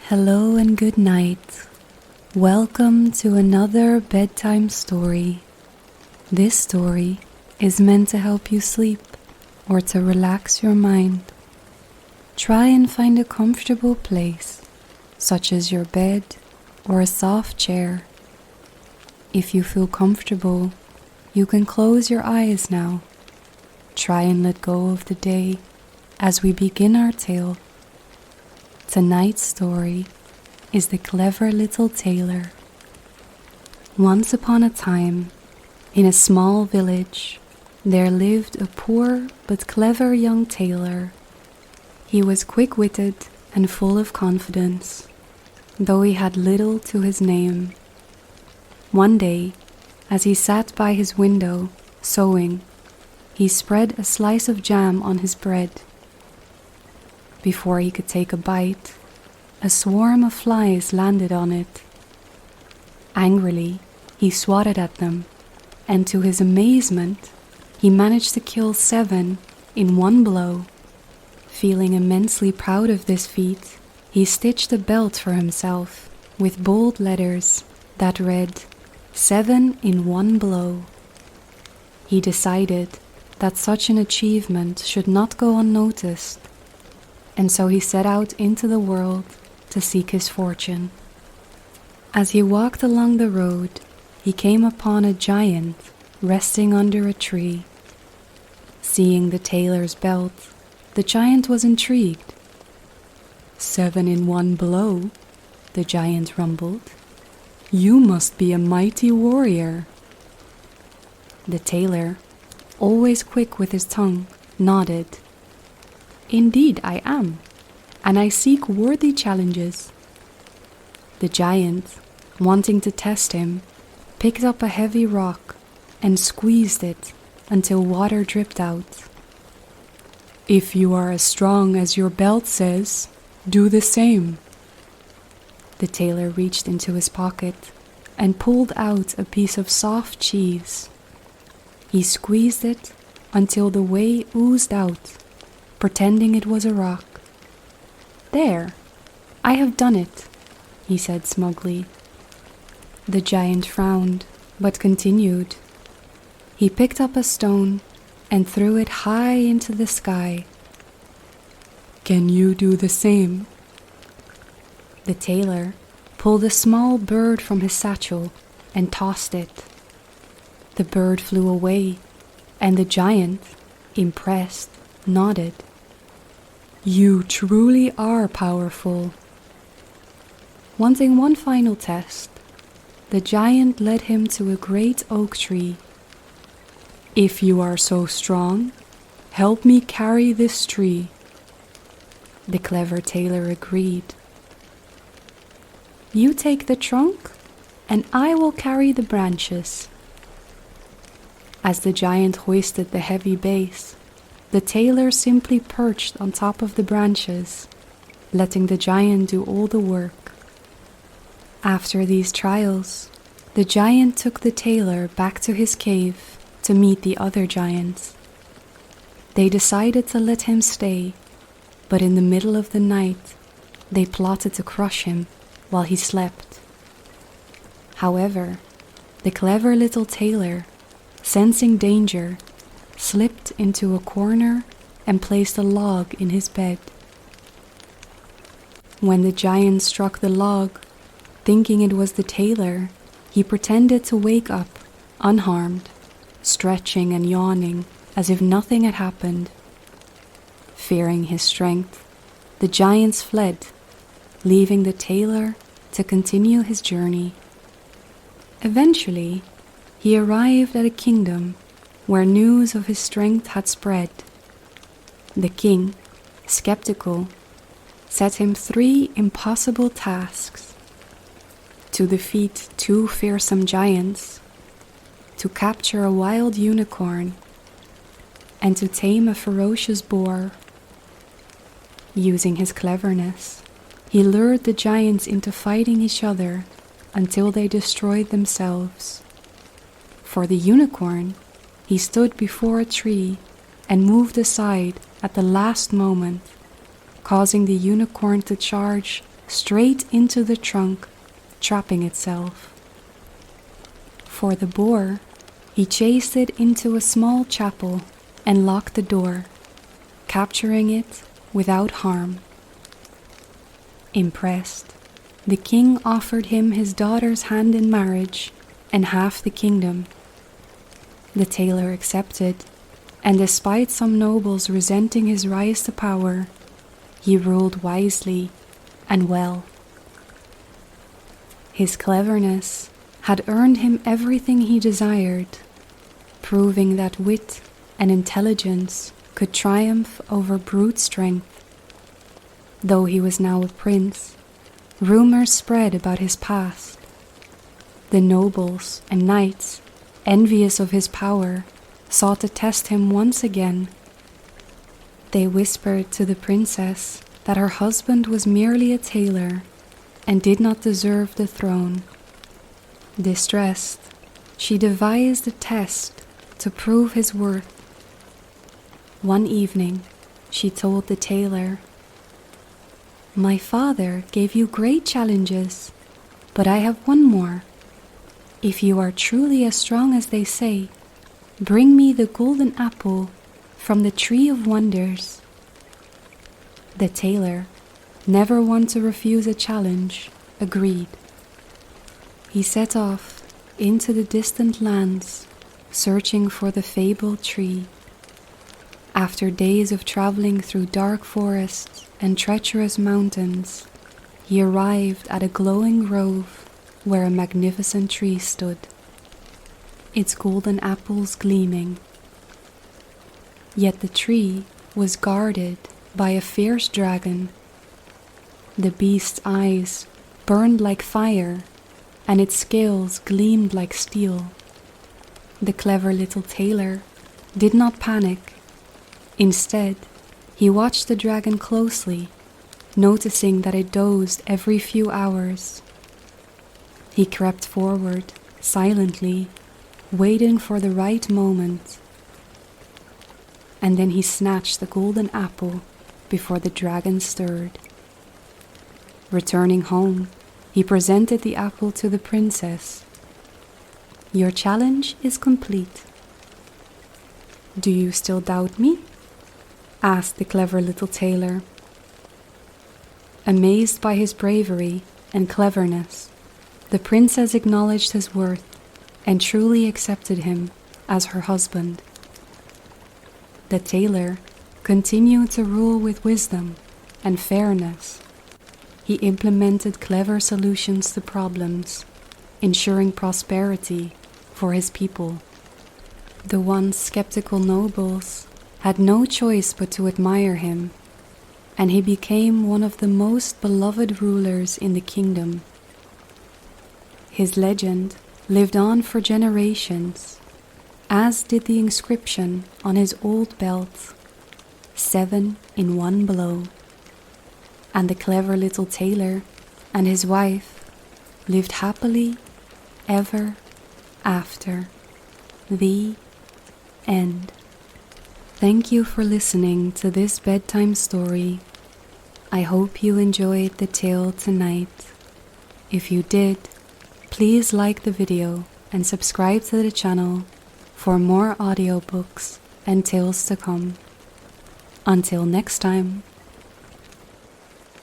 Hello and good night. Welcome to another bedtime story. This story is meant to help you sleep or to relax your mind. Try and find a comfortable place, such as your bed or a soft chair. If you feel comfortable, you can close your eyes now. Try and let go of the day as we begin our tale. Tonight's story is The Clever Little Tailor. Once upon a time, in a small village, there lived a poor but clever young tailor. He was quick-witted and full of confidence, though he had little to his name. One day, as he sat by his window, sewing, he spread a slice of jam on his bread. Before he could take a bite, a swarm of flies landed on it. Angrily, he swatted at them, and to his amazement, he managed to kill 7 in one blow. Feeling immensely proud of this feat, he stitched a belt for himself with bold letters that read, 7 in one blow. He decided that such an achievement should not go unnoticed, and so he set out into the world to seek his fortune. As he walked along the road, he came upon a giant resting under a tree. Seeing the tailor's belt, the giant was intrigued. 7 in one blow, the giant rumbled. You must be a mighty warrior. The tailor, always quick with his tongue, nodded. Indeed I am, and I seek worthy challenges. The giant, wanting to test him, picked up a heavy rock and squeezed it until water dripped out. If you are as strong as your belt says, do the same. The tailor reached into his pocket and pulled out a piece of soft cheese. He squeezed it until the whey oozed out, pretending it was a rock. There, I have done it, he said smugly. The giant frowned, but continued. He picked up a stone and threw it high into the sky. Can you do the same? The tailor pulled a small bird from his satchel and tossed it. The bird flew away, and the giant, impressed, nodded. You truly are powerful. Wanting one final test, the giant led him to a great oak tree. If you are so strong, help me carry this tree. The clever tailor agreed. You take the trunk, and I will carry the branches. As the giant hoisted the heavy base, the tailor simply perched on top of the branches, letting the giant do all the work. After these trials, the giant took the tailor back to his cave to meet the other giants. They decided to let him stay, but in the middle of the night, they plotted to crush him while he slept. However, the clever little tailor, sensing danger, slipped into a corner and placed a log in his bed. When the giant struck the log, thinking it was the tailor, he pretended to wake up, unharmed, stretching and yawning as if nothing had happened. Fearing his strength, the giants fled, leaving the tailor to continue his journey. Eventually, he arrived at a kingdom where news of his strength had spread. The king, skeptical, set him 3 impossible tasks: to defeat 2 fearsome giants, to capture a wild unicorn, and to tame a ferocious boar. Using his cleverness, he lured the giants into fighting each other until they destroyed themselves. For the unicorn, he stood before a tree and moved aside at the last moment, causing the unicorn to charge straight into the trunk, trapping itself. For the boar, he chased it into a small chapel and locked the door, capturing it without harm. Impressed, the king offered him his daughter's hand in marriage and half the kingdom. The tailor accepted, and despite some nobles resenting his rise to power, he ruled wisely and well. His cleverness had earned him everything he desired, proving that wit and intelligence could triumph over brute strength. Though he was now a prince, rumors spread about his past. The nobles and knights, envious of his power, sought to test him once again. They whispered to the princess that her husband was merely a tailor and did not deserve the throne. Distressed, she devised a test to prove his worth. One evening, she told the tailor, "My father gave you great challenges, but I have one more. If you are truly as strong as they say, bring me the golden apple from the tree of wonders." The tailor, never one to refuse a challenge, agreed. He set off into the distant lands, searching for the fabled tree. After days of traveling through dark forests and treacherous mountains, he arrived at a glowing grove where a magnificent tree stood, its golden apples gleaming. Yet the tree was guarded by a fierce dragon. The beast's eyes burned like fire, and its scales gleamed like steel. The clever little tailor did not panic. Instead, he watched the dragon closely, noticing that it dozed every few hours. He crept forward, silently, waiting for the right moment. And then he snatched the golden apple before the dragon stirred. Returning home, he presented the apple to the princess. "Your challenge is complete." "Do you still doubt me?" asked the clever little tailor. Amazed by his bravery and cleverness, the princess acknowledged his worth and truly accepted him as her husband. The tailor continued to rule with wisdom and fairness. He implemented clever solutions to problems, ensuring prosperity for his people. The once skeptical nobles had no choice but to admire him, and he became one of the most beloved rulers in the kingdom. His legend lived on for generations, as did the inscription on his old belt, 7 in one blow. And the clever little tailor and his wife lived happily ever after. The end. Thank you for listening to this bedtime story. I hope you enjoyed the tale tonight. If you did, please like the video and subscribe to the channel for more audiobooks and tales to come. Until next time.